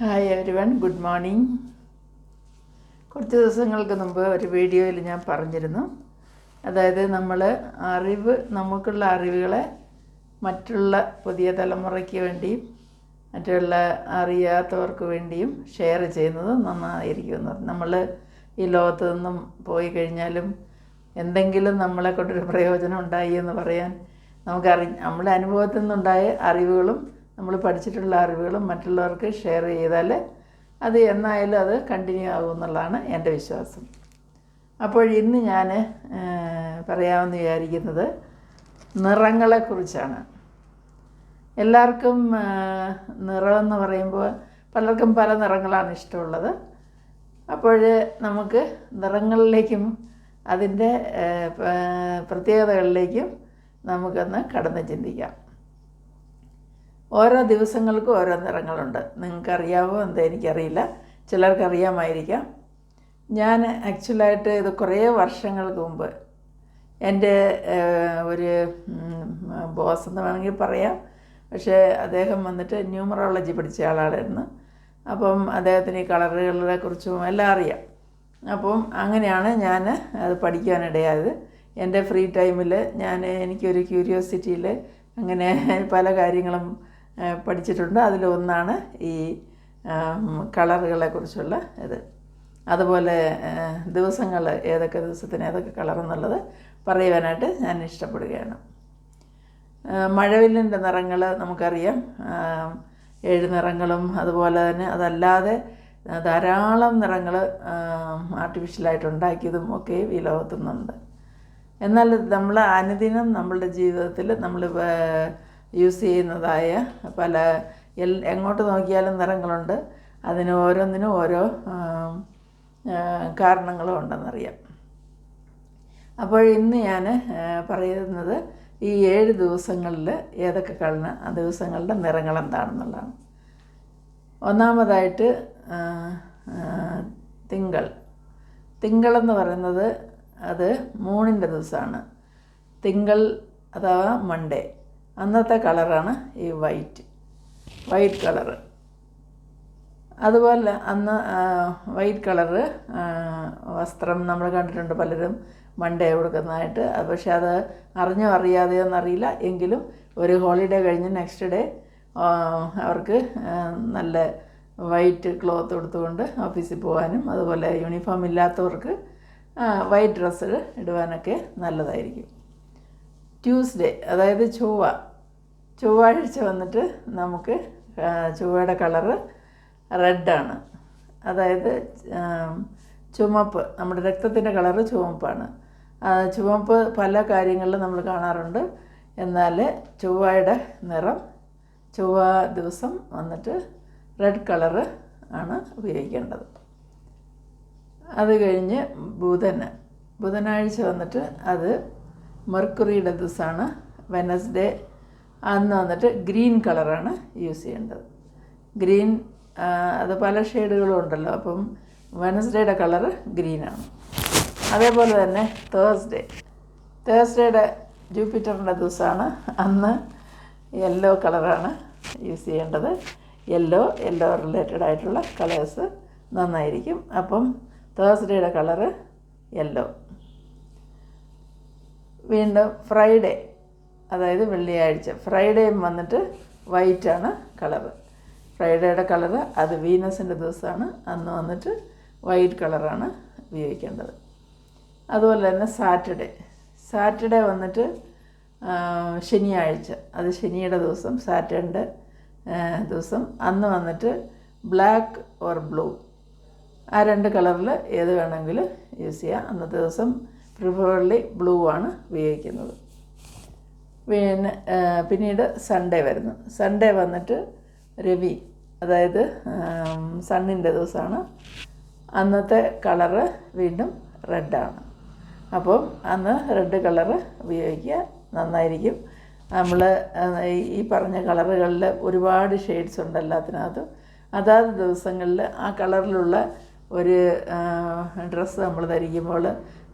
Hi everyone, good morning. കുറച്ച് ദിവസങ്ങൾക്ക് മുമ്പ് ഒരു വീഡിയോയിൽ ഞാൻ പറഞ്ഞിരുന്നു, അതായത് നമുക്കുള്ള അറിവുകളെ മറ്റുള്ള പുതിയ തലമുറയ്ക്ക് വേണ്ടിയും മറ്റുള്ള അറിയാത്തവർക്ക് വേണ്ടിയും ഷെയർ ചെയ്യുന്നത് നന്നായിരിക്കുമെന്ന്. നമ്മൾ ഈ ലോകത്ത് നിന്നും പോയി കഴിഞ്ഞാലും എന്തെങ്കിലും നമ്മളെ കൊണ്ടൊരു പ്രയോജനം ഉണ്ടായി എന്ന് പറയാൻ നമ്മുടെ അനുഭവത്തിൽ നിന്നുണ്ടായ അറിവുകളും നമ്മൾ പഠിച്ചിട്ടുള്ള അറിവുകളും മറ്റുള്ളവർക്ക് ഷെയർ ചെയ്താൽ അത് എന്നായാലും അത് കണ്ടിന്യൂ ആകും എന്നുള്ളതാണ് എൻ്റെ വിശ്വാസം. അപ്പോൾ ഇന്ന് ഞാൻ പറയാമെന്ന് വിചാരിക്കുന്നത് നിറങ്ങളെക്കുറിച്ചാണ്. എല്ലാവർക്കും നിറമെന്ന് പറയുമ്പോൾ പലർക്കും പല നിറങ്ങളാണ് ഇഷ്ടമുള്ളത്. അപ്പോൾ നമുക്ക് നിറങ്ങളിലേക്കും അതിൻ്റെ പ്രത്യേകതകളിലേക്കും നമുക്കൊന്ന് കടന്ന് ചിന്തിക്കാം. ഓരോ ദിവസങ്ങൾക്കും ഓരോ നിറങ്ങളുണ്ട്. നിങ്ങൾക്കറിയാമോ എന്താ എനിക്കറിയില്ല, ചിലർക്കറിയാമായിരിക്കാം. ഞാൻ ആക്ച്വലായിട്ട് ഇത് കുറേ വർഷങ്ങൾക്ക് മുമ്പ് എൻ്റെ ഒരു ബോസ് എന്ന് വേണമെങ്കിൽ പറയാം, പക്ഷേ അദ്ദേഹം വന്നിട്ട് ന്യൂമറോളജി പഠിച്ച ആളായിരുന്നു. അപ്പം അദ്ദേഹത്തിന് ഈ കളറുകളെ കുറിച്ചും എല്ലാം അറിയാം. അപ്പം അങ്ങനെയാണ് ഞാൻ അത് പഠിക്കാനിടയായത്. എൻ്റെ ഫ്രീ ടൈമിൽ എനിക്കൊരു ക്യൂരിയോസിറ്റിയിൽ അങ്ങനെ പല കാര്യങ്ങളും പഠിച്ചിട്ടുണ്ട്. അതിലൊന്നാണ് ഈ കളറുകളെ കുറിച്ചുള്ള ഇത്. അതുപോലെ ദിവസങ്ങൾ, ഏതൊക്കെ ദിവസത്തിന് ഏതൊക്കെ കളറെന്നുള്ളത് പറയുവാനായിട്ട് ഞാൻ ഇഷ്ടപ്പെടുകയാണ്. മഴവില്ലിൻ്റെ നിറങ്ങൾ നമുക്കറിയാം, 7 നിറങ്ങളും അതുപോലെ തന്നെ അതല്ലാതെ ധാരാളം നിറങ്ങൾ ആർട്ടിഫിഷ്യലായിട്ട് ഉണ്ടാക്കിയതും ഒക്കെ ഈ ലോകത്തുനിന്നുണ്ട്. എന്നാൽ നമ്മൾ അനുദിനം നമ്മളുടെ ജീവിതത്തിൽ നമ്മൾ യൂസ് ചെയ്യുന്നതായ എങ്ങോട്ട് നോക്കിയാലും നിറങ്ങളുണ്ട്. അതിന് ഓരോന്നിനും ഓരോ കാരണങ്ങളും ഉണ്ടെന്നറിയാം. അപ്പോൾ ഇന്ന് ഞാൻ പറയുന്നത് ഈ 7 ദിവസങ്ങളിൽ ഏതൊക്കെ ദിവസങ്ങളുടെ നിറങ്ങൾ എന്താണെന്നുള്ളതാണ്. ഒന്നാമതായിട്ട് തിങ്കളെന്ന് പറയുന്നത് അത് മൂണിൻ്റെ ദിവസമാണ്. തിങ്കൾ അഥവാ മൺഡേ. അന്നത്തെ കളറാണ് ഈ വൈറ്റ് കളറ്. അതുപോലെ അന്ന് വൈറ്റ് കളറ് വസ്ത്രം നമ്മൾ കണ്ടിട്ടുണ്ട് പലരും മൺഡേ കൊടുക്കുന്നതായിട്ട്. പക്ഷെ അത് അറിഞ്ഞോ അറിയാതെയോ എന്നറിയില്ല, എങ്കിലും ഒരു ഹോളിഡേ കഴിഞ്ഞ് നെക്സ്റ്റ് ഡേ അവർക്ക് നല്ല വൈറ്റ് ക്ലോത്ത് കൊടുത്തുകൊണ്ട് ഓഫീസിൽ പോകാനും അതുപോലെ യൂണിഫോം ഇല്ലാത്തവർക്ക് വൈറ്റ് ഡ്രസ്സ് ഇടുവാനൊക്കെ നല്ലതായിരിക്കും. ട്യൂസ്ഡേ അതായത് ചൊവ്വാഴ്ച വന്നിട്ട് നമുക്ക് ചൊവ്വയുടെ കളറ് റെഡാണ്. അതായത് ചുമപ്പ്, നമ്മുടെ രക്തത്തിൻ്റെ കളറ് ചുവപ്പാണ്. ചുവപ്പ് പല കാര്യങ്ങളിലും നമ്മൾ കാണാറുണ്ട്. എന്നാൽ ചൊവ്വയുടെ നിറം ചൊവ്വ ദിവസം വന്നിട്ട് റെഡ് കളറ് ആണ് ഉപയോഗിക്കേണ്ടത്. അത് കഴിഞ്ഞ് ബുധനാഴ്ച വന്നിട്ട് അത് മെർക്കുറിയുടെ ദിവസമാണ്. വെനസ്ഡേ അന്ന് വന്നിട്ട് ഗ്രീൻ കളറാണ് യൂസ് ചെയ്യേണ്ടത്. ഗ്രീൻ അത് പല ഷെയ്ഡുകളും ഉണ്ടല്ലോ, അപ്പം വെനസ്ഡേയുടെ കളറ് ഗ്രീനാണ്. അതേപോലെ തന്നെ തേഴ്സ്ഡേയുടെ ജൂപ്പിറ്ററിൻ്റെ ദിവസമാണ്. അന്ന് യെല്ലോ കളറാണ് യൂസ് ചെയ്യേണ്ടത്. യെല്ലോ റിലേറ്റഡ് ആയിട്ടുള്ള കളേഴ്സ് നന്നായിരിക്കും. അപ്പം തേഴ്സ്ഡേയുടെ കളറ് യെല്ലോ. വീണ്ടും ഫ്രൈഡേ അതായത് വെള്ളിയാഴ്ച, ഫ്രൈഡേയും വന്നിട്ട് വൈറ്റാണ് കളറ്. ഫ്രൈഡേയുടെ കളറ് അത് വീനസിൻ്റെ ദിവസമാണ്. അന്ന് വന്നിട്ട് വൈറ്റ് കളറാണ് ഉപയോഗിക്കേണ്ടത്. അതുപോലെ തന്നെ സാറ്റർഡേ വന്നിട്ട് ശനിയാഴ്ച, അത് ശനിയുടെ ദിവസം, സാറ്റർഡേ ദിവസം. അന്ന് വന്നിട്ട് ബ്ലാക്ക് ഓർ ബ്ലൂ, ആ 2 കളറിൽ ഏത് വേണമെങ്കിലും യൂസ് ചെയ്യാം. അന്നത്തെ ദിവസം പ്രിഫറബിളി ബ്ലൂ ആണ് ഉപയോഗിക്കുന്നത്. പിന്നീട് സൺഡേ വന്നിട്ട് രവി, അതായത് സണ്ണിൻ്റെ ദിവസമാണ്. അന്നത്തെ കളറ് വീണ്ടും റെഡാണ്. അപ്പം അന്ന് റെഡ് കളറ് ഉപയോഗിക്കുക, നന്നായിരിക്കും. നമ്മൾ ഈ പറഞ്ഞ കളറുകളിൽ ഒരുപാട് ഷെയ്ഡ്സ് ഉണ്ട് എല്ലാത്തിനകത്തും. അതാത് ദിവസങ്ങളിൽ ആ കളറിലുള്ള ഒരു ഡ്രസ്സ് നമ്മൾ ധരിക്കുമ്പോൾ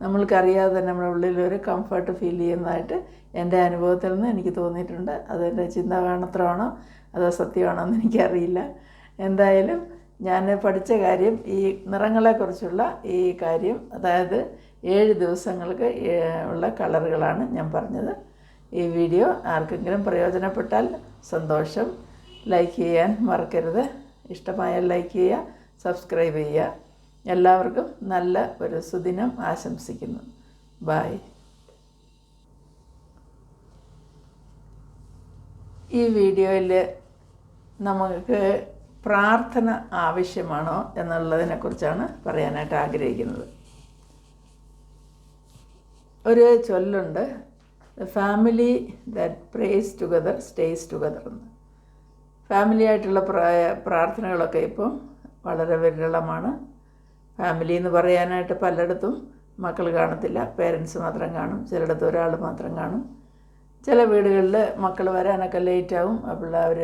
നമ്മൾക്കറിയാതെ തന്നെ നമ്മുടെ ഉള്ളിലൊരു കംഫർട്ട് ഫീൽ ചെയ്യുന്നതായിട്ട് എൻ്റെ അനുഭവത്തിൽ നിന്ന് എനിക്ക് തോന്നിയിട്ടുണ്ട്. അതെൻ്റെ ചിന്താകാണത്രമാണോ അതോ സത്യമാണോ എന്ന് എനിക്കറിയില്ല. എന്തായാലും ഞാൻ പഠിച്ച കാര്യം ഈ നിറങ്ങളെക്കുറിച്ചുള്ള ഈ കാര്യം, അതായത് 7 ദിവസങ്ങൾക്ക് ഉള്ള കളറുകളാണ് ഞാൻ പറഞ്ഞത്. ഈ വീഡിയോ ആർക്കെങ്കിലും പ്രയോജനപ്പെട്ടാൽ സന്തോഷം. ലൈക്ക് ചെയ്യാൻ മറക്കരുത്. ഇഷ്ടമായാൽ ലൈക്ക് ചെയ്യുക, സബ്സ്ക്രൈബ് ചെയ്യുക. എല്ലാവർക്കും നല്ല ഒരു സുദിനം ആശംസിക്കുന്നു. ബൈ. ഈ വീഡിയോയിൽ നമുക്ക് പ്രാർത്ഥന ആവശ്യമാണോ എന്നുള്ളതിനെക്കുറിച്ചാണ് പറയാനായിട്ട് ആഗ്രഹിക്കുന്നത്. ഒരു ചൊല്ലുണ്ട്, family that prays together stays together എന്ന്. ഫാമിലി ആയിട്ടുള്ള പ്രാർത്ഥനകളൊക്കെ ഇപ്പം വളരെ വിരളമാണ്. ഫാമിലി എന്ന് പറയാനായിട്ട് പലയിടത്തും മക്കൾ കാണത്തില്ല, പേരൻസ് മാത്രം കാണും. ചിലയിടത്ത് ഒരാൾ മാത്രം കാണും. ചില വീടുകളിൽ മക്കൾ വരാനൊക്കെ ലേറ്റാവും. അപ്പോൾ അവർ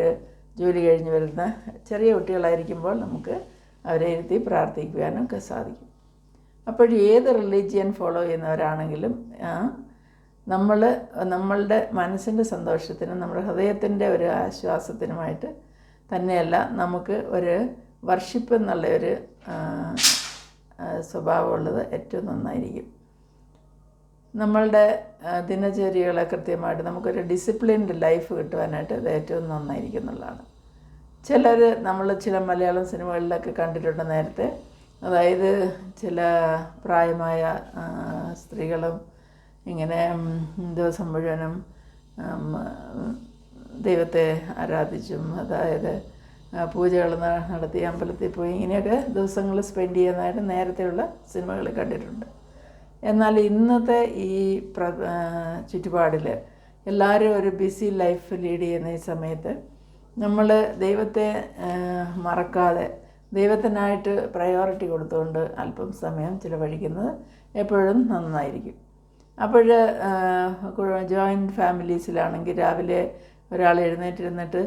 ജോലി കഴിഞ്ഞ് വരുന്ന ചെറിയ കുട്ടികളായിരിക്കുമ്പോൾ നമുക്ക് അവരെ ഇരുത്തി പ്രാർത്ഥിക്കുവാനൊക്കെ സാധിക്കും. അപ്പോൾ ഏത് റിലീജിയൻ ഫോളോ ചെയ്യുന്നവരാണെങ്കിലും നമ്മളുടെ മനസ്സിൻ്റെ സന്തോഷത്തിനും നമ്മുടെ ഹൃദയത്തിൻ്റെ ഒരു ആശ്വാസത്തിനുമായിട്ട് തന്നെയല്ല, നമുക്ക് ഒരു വർഷിപ്പ് എന്നുള്ള ഒരു സ്വഭാവമുള്ളത് ഏറ്റവും നന്നായിരിക്കും. നമ്മളുടെ ദിനചര്യകളെ കൃത്യമായിട്ട് നമുക്കൊരു ഡിസിപ്ലിൻഡ് ലൈഫ് കിട്ടുവാനായിട്ട് അത് ഏറ്റവും നന്നായിരിക്കും എന്നുള്ളതാണ്. നമ്മൾ ചില മലയാളം സിനിമകളിലൊക്കെ കണ്ടിട്ടുണ്ട് നേരത്തെ. അതായത് ചില പ്രായമായ സ്ത്രീകളും ഇങ്ങനെ ദിവസം മുഴുവനും ദൈവത്തെ ആരാധിച്ചും, അതായത് പൂജകൾ നടത്തി അമ്പലത്തിൽ പോയി ഇങ്ങനെയൊക്കെ ദിവസങ്ങൾ സ്പെൻഡ് ചെയ്യുന്നതായിട്ട് നേരത്തെയുള്ള സിനിമകൾ കണ്ടിട്ടുണ്ട്. എന്നാൽ ഇന്നത്തെ ഈ ചുറ്റുപാടിൽ എല്ലാവരും ഒരു ബിസി ലൈഫ് ലീഡ് ചെയ്യുന്ന ഈ സമയത്ത് നമ്മൾ ദൈവത്തെ മറക്കാതെ ദൈവത്തിനായിട്ട് പ്രയോറിറ്റി കൊടുത്തുകൊണ്ട് അല്പം സമയം ചിലവഴിക്കുന്നത് എപ്പോഴും നന്നായിരിക്കും. അപ്പോൾ ജോയിൻറ്റ് ഫാമിലീസിലാണെങ്കിൽ രാവിലെ ഒരാൾ എഴുന്നേറ്റിരുന്നിട്ട്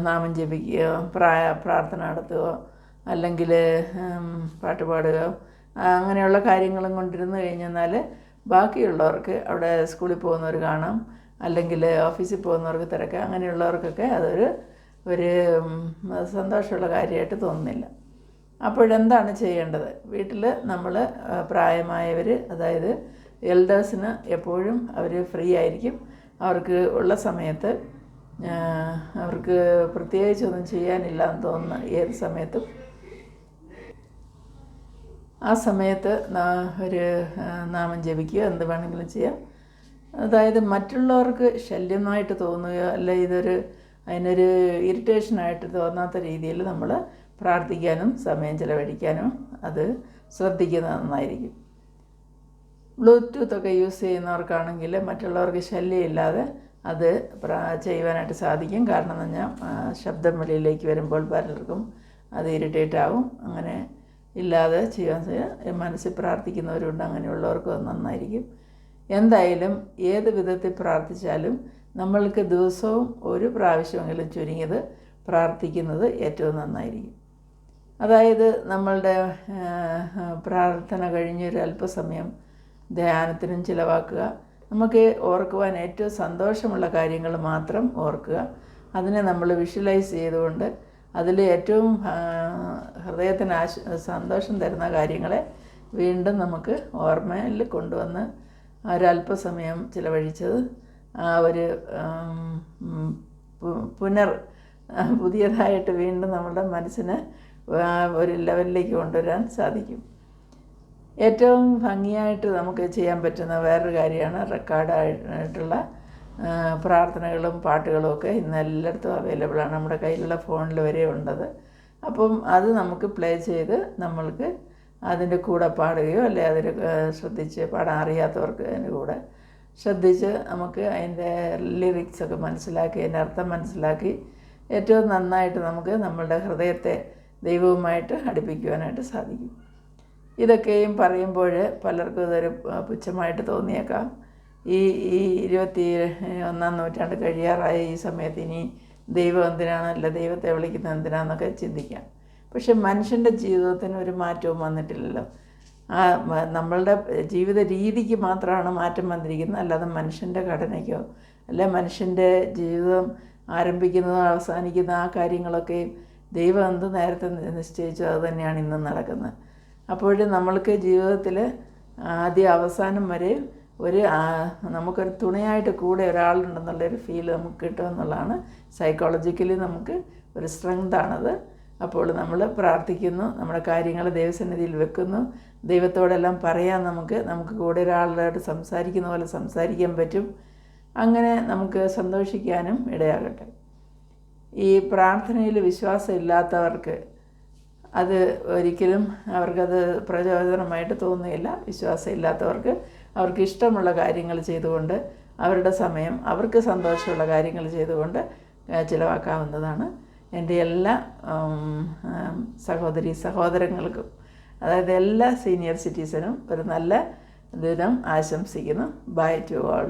നാമം ജപിക്കുകയോ പ്രാർത്ഥന നടത്തുകയോ അല്ലെങ്കിൽ പാട്ട് പാടുകയോ അങ്ങനെയുള്ള കാര്യങ്ങളും കൊണ്ടിരുന്ന് കഴിഞ്ഞെന്നാൽ ബാക്കിയുള്ളവർക്ക് അവിടെ സ്കൂളിൽ പോകുന്നവർ കാണാം, അല്ലെങ്കിൽ ഓഫീസിൽ പോകുന്നവർക്ക് തിരക്ക്, അങ്ങനെയുള്ളവർക്കൊക്കെ അതൊരു സന്തോഷമുള്ള കാര്യമായിട്ട് തോന്നുന്നില്ല. അപ്പോഴെന്താണ് ചെയ്യേണ്ടത്? വീട്ടിൽ നമ്മൾ പ്രായമായവർ, അതായത് എൽഡേഴ്സിന് എപ്പോഴും അവർ ഫ്രീ ആയിരിക്കും. അവർക്ക് ഉള്ള സമയത്ത് അവർക്ക് പ്രത്യേകിച്ചൊന്നും ചെയ്യാനില്ല എന്ന് തോന്നുന്ന ഏത് സമയത്തും ആ സമയത്ത് ഒരു നാമം ജപിക്കുകയോ എന്ത് വേണമെങ്കിലും ചെയ്യാം. അതായത് മറ്റുള്ളവർക്ക് ശല്യമായിട്ട് തോന്നുകയോ അല്ല അതിനൊരു ഇറിറ്റേഷനായിട്ട് തോന്നാത്ത രീതിയിൽ നമ്മൾ പ്രാർത്ഥിക്കാനും സമയം ചിലവഴിക്കാനും അത് ശ്രദ്ധിക്കുന്നത് നന്നായിരിക്കും. ബ്ലൂടൂത്തൊക്കെ യൂസ് ചെയ്യുന്നവർക്കാണെങ്കിൽ മറ്റുള്ളവർക്ക് ശല്യമില്ലാതെ അത് ചെയ്യുവാനായിട്ട് സാധിക്കും. കാരണം എന്ന് പറഞ്ഞാൽ ശബ്ദം വെളിയിലേക്ക് വരുമ്പോൾ പലർക്കും അത് ഇറിറ്റേറ്റ് ആവും. അങ്ങനെ ഇല്ലാതെ ചെയ്യാൻ മനസ്സിൽ പ്രാർത്ഥിക്കുന്നവരുണ്ട്, അങ്ങനെയുള്ളവർക്ക് അത് നന്നായിരിക്കും. എന്തായാലും ഏത് വിധത്തിൽ പ്രാർത്ഥിച്ചാലും നമ്മൾക്ക് ദിവസവും ഒരു പ്രാവശ്യമെങ്കിലും ചുരുങ്ങിയത് പ്രാർത്ഥിക്കുന്നത് ഏറ്റവും നന്നായിരിക്കും. അതായത് നമ്മളുടെ പ്രാർത്ഥന കഴിഞ്ഞൊരു അല്പസമയം ധ്യാനത്തിനും ചിലവാക്കുക. നമുക്ക് ഓർക്കുവാൻ ഏറ്റവും സന്തോഷമുള്ള കാര്യങ്ങൾ മാത്രം ഓർക്കുക. അതിനെ നമ്മൾ വിഷ്വലൈസ് ചെയ്തുകൊണ്ട് അതിൽ ഏറ്റവും ഹൃദയത്തിന് സന്തോഷം തരുന്ന കാര്യങ്ങളെ വീണ്ടും നമുക്ക് ഓർമ്മയിൽ കൊണ്ടുവന്ന് ഒരല്പസമയം ചിലവഴിച്ചത് ഒരു പുതിയതായിട്ട് വീണ്ടും നമ്മുടെ മനസ്സിനെ ഒരു ലെവലിലേക്ക് കൊണ്ടുവരാൻ സാധിക്കും. ഏറ്റവും ഭംഗിയായിട്ട് നമുക്ക് ചെയ്യാൻ പറ്റുന്ന വേറൊരു കാര്യമാണ് റെക്കോർഡായിട്ടുള്ള പ്രാർത്ഥനകളും പാട്ടുകളും ഒക്കെ ഇന്ന് എല്ലായിടത്തും അവൈലബിളാണ്. നമ്മുടെ കയ്യിലുള്ള ഫോണിൽ വരെ ഉണ്ടത്. അപ്പം അത് നമുക്ക് പ്ലേ ചെയ്ത് നമ്മൾക്ക് അതിൻ്റെ കൂടെ പാടുകയോ അല്ലെ അതിൽ ശ്രദ്ധിച്ച് പാടാൻ അറിയാത്തവർക്ക് അതിൻ്റെ കൂടെ ശ്രദ്ധിച്ച് നമുക്ക് അതിൻ്റെ ലിറിക്സൊക്കെ മനസ്സിലാക്കി അതിൻ്റെ അർത്ഥം മനസ്സിലാക്കി ഏറ്റവും നന്നായിട്ട് നമുക്ക് നമ്മളുടെ ഹൃദയത്തെ ദൈവവുമായിട്ട് അടുപ്പിക്കുവാനായിട്ട് സാധിക്കും. ഇതൊക്കെയും പറയുമ്പോൾ പലർക്കും ഇതൊരു പുച്ഛമായിട്ട് തോന്നിയേക്കാം. ഈ 21-ാം നൂറ്റാണ്ട് കഴിയാറായ ഈ സമയത്ത് ഇനി ദൈവം എന്തിനാണ്, അല്ല ദൈവത്തെ വിളിക്കുന്നത് എന്തിനാണെന്നൊക്കെ ചിന്തിക്കാം. പക്ഷെ മനുഷ്യൻ്റെ ജീവിതത്തിന് ഒരു മാറ്റവും വന്നിട്ടില്ലല്ലോ. നമ്മളുടെ ജീവിത രീതിക്ക് മാത്രമാണ് മാറ്റം വന്നിരിക്കുന്നത്, അല്ലാതെ മനുഷ്യൻ്റെ ഘടനയ്ക്കോ അല്ല മനുഷ്യൻ്റെ ജീവിതം ആരംഭിക്കുന്നതോ അവസാനിക്കുന്ന ആ കാര്യങ്ങളൊക്കെ ദൈവം എന്ത് നേരത്തെ നിശ്ചയിച്ചോ അത് തന്നെയാണ് ഇന്നും നടക്കുന്നത്. അപ്പോൾ നമ്മൾക്ക് ജീവിതത്തിൽ ആദ്യ അവസാനം വരെ നമുക്കൊരു തുണയായിട്ട് കൂടെ ഒരാളുണ്ടെന്നുള്ളൊരു ഫീല് നമുക്ക് കിട്ടുമെന്നുള്ളതാണ്. സൈക്കോളജിക്കലി നമുക്ക് ഒരു സ്ട്രെങ്താണത്. അപ്പോൾ നമ്മൾ പ്രാർത്ഥിക്കുന്നു, നമ്മുടെ കാര്യങ്ങൾ ദൈവസന്നിധിയിൽ വെക്കുന്നു, ദൈവത്തോടെല്ലാം പറയാൻ നമുക്ക് കൂടെ ഒരാളോട് സംസാരിക്കുന്ന പോലെ സംസാരിക്കാൻ പറ്റും. അങ്ങനെ നമുക്ക് സന്തോഷിക്കാനും ഇടയാകട്ടെ. ഈ പ്രാർത്ഥനയിൽ വിശ്വാസം ഇല്ലാത്തവർക്ക് അത് ഒരിക്കലും അവർക്കത് പ്രചോദനമായിട്ട് തോന്നുകയില്ല. വിശ്വാസം ഇല്ലാത്തവർക്ക് അവർക്ക് ഇഷ്ടമുള്ള കാര്യങ്ങൾ ചെയ്തുകൊണ്ട് അവരുടെ സമയം അവർക്ക് സന്തോഷമുള്ള കാര്യങ്ങൾ ചെയ്തുകൊണ്ട് ചിലവാക്കാവുന്നതാണ്. എൻ്റെ എല്ലാ സഹോദരങ്ങൾക്കും, അതായത് എല്ലാ സീനിയർ സിറ്റിസനും ഒരു നല്ല ദിനം ആശംസിക്കുന്നു. Bye to all.